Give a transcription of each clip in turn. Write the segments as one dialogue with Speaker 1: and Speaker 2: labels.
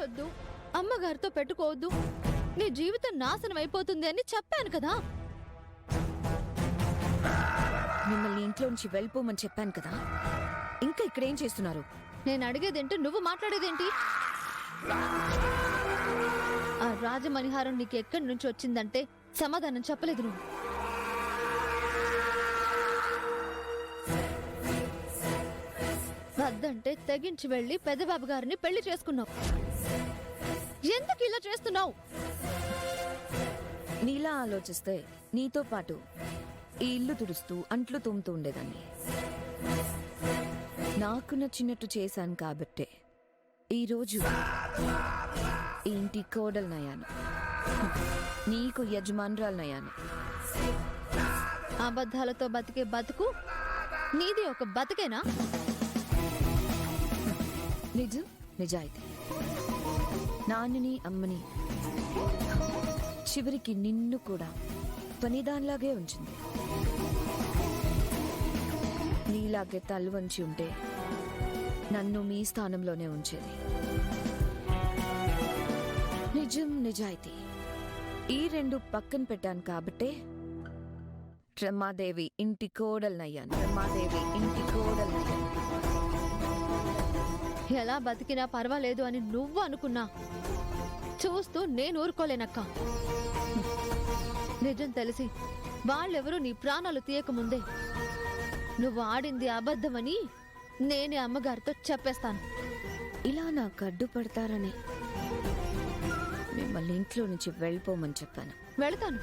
Speaker 1: పెళ్ళొద్దు, అమ్మగారితో పెట్టుకోవద్దు, నీ జీవితం నాశనం అయిపోతుంది అని చెప్పాను కదా.
Speaker 2: మిమ్మల్ని ఇంట్లోంచి వెళ్ళిపోమని చెప్పాను కదా, ఇంకా ఇక్కడేం చేస్తున్నారు?
Speaker 1: నేను అడిగేదేంటి, నువ్వు మాట్లాడేదేంటి? ఆ రాజమణిహారం నీకు ఎక్కడి నుంచి వచ్చిందంటే సమాధానం చెప్పలేదు నువ్వు. వద్దంటే తెగించి వెళ్లి పెద్దబాబు గారిని పెళ్లి చేసుకున్నావు. ఎందుకు ఇలా చేస్తున్నావు?
Speaker 2: నీలా ఆలోచిస్తే నీతో పాటు ఈ ఇల్లు తుడుస్తూ అంట్లు తోముతూ ఉండేదాన్ని. నాకు నచ్చినట్టు చేశాను కాబట్టే ఈరోజు ఈ ఇంటి కోడలనయ్యాను, నీకు యజమానురాలనయ్యాను.
Speaker 1: అబద్ధాలతో బతికే బతుకు నీది ఒక బతికేనా?
Speaker 2: నిజం, నిజాయితీ, నాన్నని అమ్మని చివరికి నిన్ను కూడా పనిదానిలాగే ఉంచింది. నీలాగే తల్వంచి ఉంటే నన్ను మీ స్థానంలోనే ఉంచేది. నిజం, నిజాయితీ ఈ రెండు పక్కన పెట్టాను కాబట్టే రమాదేవి ఇంటి కోడలనయ్యాను. రమాదేవి ఇంటి కోడలనయ్యాను.
Speaker 1: ఎలా బతికినా పర్వాలేదు అని నువ్వు అనుకున్నా చూస్తూ నేను ఊరుకోలేనక్క. నిజం తెలిసి వాళ్ళెవరూ నీ ప్రాణాలు తీయకముందే నువ్వు ఆడింది అబద్ధమని నేనే అమ్మగారితో చెప్పేస్తాను.
Speaker 2: ఇలా నాకు అడ్డుపడతారని మిమ్మల్ని ఇంట్లో నుంచి వెళ్ళిపోమని చెప్పాను.
Speaker 1: వెళ్తాను,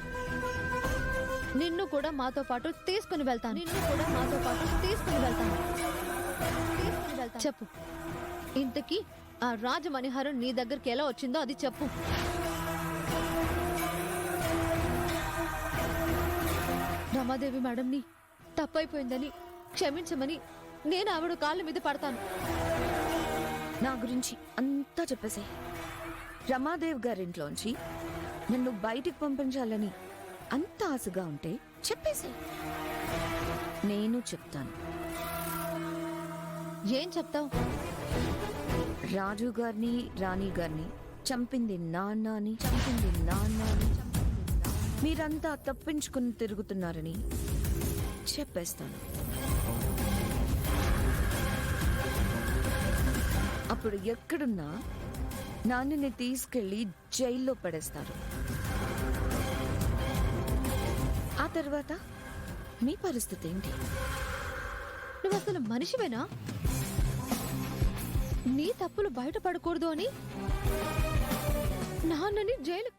Speaker 1: నిన్ను కూడా మాతో పాటు తీసుకుని వెళ్తాను. చెప్పు, ఇంతకీ ఆ రాజమణిహారం నీ దగ్గరికి ఎలా వచ్చిందో అది చెప్పు. రమాదేవి మేడంని తప్పైపోయిందని క్షమించమని నేను ఆవిడ కాళ్ళ మీద పడతాను.
Speaker 2: నా గురించి అంతా చెప్పేసే. రమాదేవ్ గారింట్లోంచి నన్ను బయటికి పంపించాలని అంత ఆశగా ఉంటే చెప్పేసే, నేను చెప్తాను.
Speaker 1: ఏం చెప్తావు?
Speaker 2: రాజు గారిని రాణి గారిని చంపింది నాన్నని, మీరంతా తప్పించుకుని తిరుగుతున్నారని చెప్పేస్తాను. అప్పుడు ఎక్కడున్నా నాన్నని తీసుకెళ్లి జైల్లో పడేస్తారు. ఆ తర్వాత మీ పరిస్థితి ఏంటి?
Speaker 1: నువ్వు అసలు మనిషివేనా? నీ తప్పులు బయటపడకూడదు అని నాన్నని జైలుకు